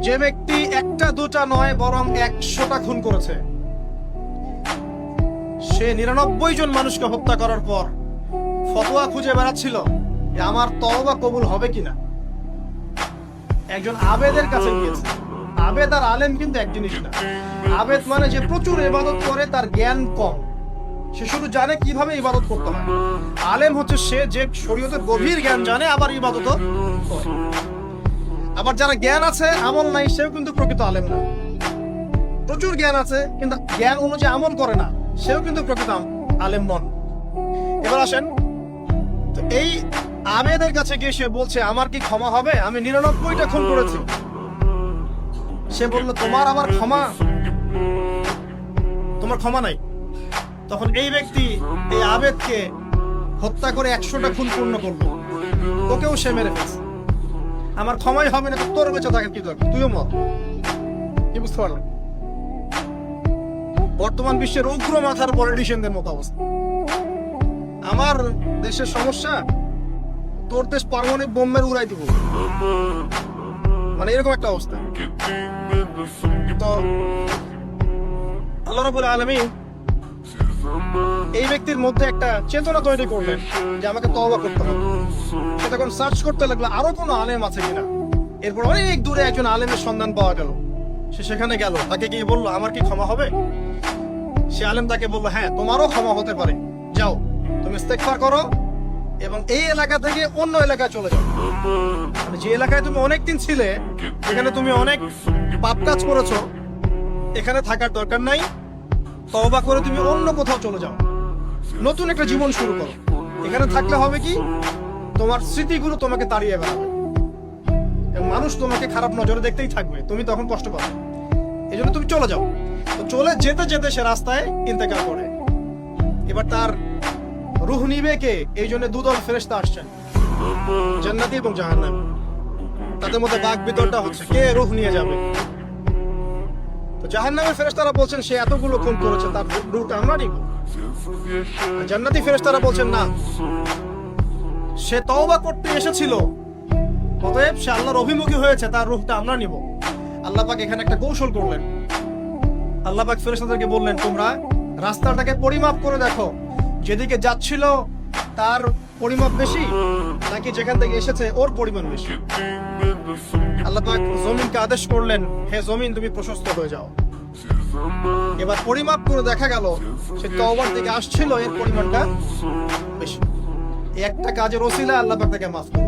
যে ব্যক্তি একটা দুটা নয় বরং 100টা খুন করেছে, সে 99 জন মানুষকে হত্যা করার পর ফতোয়া খুঁজে বেড়াচ্ছিল যে আমার তওবা কবুল হবে কিনা। একজন আবেদের কাছে গিয়েছে। আবেদ আর আলেম কিন্তু এক জিনিস না। আবেদ মানে যে প্রচুর ইবাদত করে, তার জ্ঞান কম, সে শুধু জানে কিভাবে ইবাদত করতে হয়। আলেম হচ্ছে সে যে শরীয়তের গভীর জ্ঞান জানে, আবার ইবাদতও করে। আবার যারা জ্ঞান আছে আমল নাই, সেও কিন্তু প্রকৃত আলেম না। প্রচুর জ্ঞান আছে কিন্তু জ্ঞান অনুযায়ী আমল করে না, সেও কিন্তু প্রকৃত আলেম নন। এবার আসেন, তো এই আবেদের কাছে গিয়ে সে বলছে আমার কি ক্ষমা হবে, আমি 99টা খুন করেছি। সে বলল তোমার আমার ক্ষমা, তোমার ক্ষমা নাই। তখন এই ব্যক্তি এই আবেদকে হত্যা করে 100টা খুন পূর্ণ করলো, ওকেও সে মেরে ফেলছে। আমার ক্ষমাই হবে না, তোর বেঁচে থাকে কি দরকার, তুইও মর। কি বুঝতে পারলেন? বর্তমান বিশ্বের উগ্র মাথার পলিটিশিয়ানদের মতো অবস্থা। আমার দেশের সমস্যা, তোর দেশ পারমাণবিক বোমের উড়াই দিব, মানে এরকম একটা অবস্থা। তো আল্লাহ রাব্বুল আলামিন এই ব্যক্তির মধ্যে একটা চেতনা তৈরি করলেন যে আমাকে তওবা করতে হবে। সে তখন সার্চ করতে লাগলো আরো কোনো আলেম আছে কিনা। এরপর অনেক দূরে একজন আলেমের সন্ধান পাওয়া গেল। সে সেখানে গেল, তাকে গিয়ে বললো আমার কি ক্ষমা হবে। সে আলেম তাকে বললো হ্যাঁ, তোমারও ক্ষমা হতে পারে, যাও তুমি ইস্তেগফার করো এবং এই এলাকা থেকে অন্য এলাকায় চলে যাও। মানে যে এলাকায় তুমি অনেকদিন ছিলে, যেখানে তুমি অনেক পাপ কাজ করেছো, এখানে থাকার দরকার নাই। তওবা করে তুমি অন্য কোথাও চলে যাও, নতুন একটা জীবন শুরু করো। এখানে থাকলে হবে কি, তোমার স্মৃতিগুলো তোমাকে তাড়িয়ে বেড়াবে এবং মানুষ তোমাকে খারাপ নজরে দেখতেই থাকবে, তুমি তখন কষ্ট পাবে। এই জন্য তুমি চলে যাও। তো চলে যেতে যেতে সে রাস্তায় ইন্তেকাল করে। এবার তার রূহ নিবে কে? এই জন্য দুদল ফেরেশতা আসছেন, জান্নাতি এবং জাহান্নামী। তাদের মধ্যে বাক বিতরটা হচ্ছে কে রূহ নিয়ে যাবে। তো জাহান্নামের ফেরেশতারা বলছেন সে এতগুলো খুন করেছে, তার রূহটা আমরা নিব। আর জান্নাতি ফেরেশতারা বলছেন না, সে তওবা করতে এসেছিল, অতএব সে আল্লাহর অভিমুখী হয়েছে, তার রূহটা আমরা নিব। আল্লাহ পাক এখানে একটা কৌশল করলেন। আল্লাহ পাক ফেরেশতাদেরকে বললেন তোমরা রাস্তাটাকে পরিমাপ করে দেখো, যেদিকে যাচ্ছিল তার পরিমাপ বেশি নাকি যেখান থেকে এসেছে ওর পরিমাণ বেশি। আল্লাহ পাক জমিনকে আদেশ করলেন হে জমিন তুমি প্রশস্ত হয়ে যাও। এবার পরিমাপ করে দেখা গেল সে তওবার দিকে আসছিল, এর পরিমাণটা বেশি। এই একটা কাজের ওসিলা আল্লাহ পাক তাকে মাফ করলেন।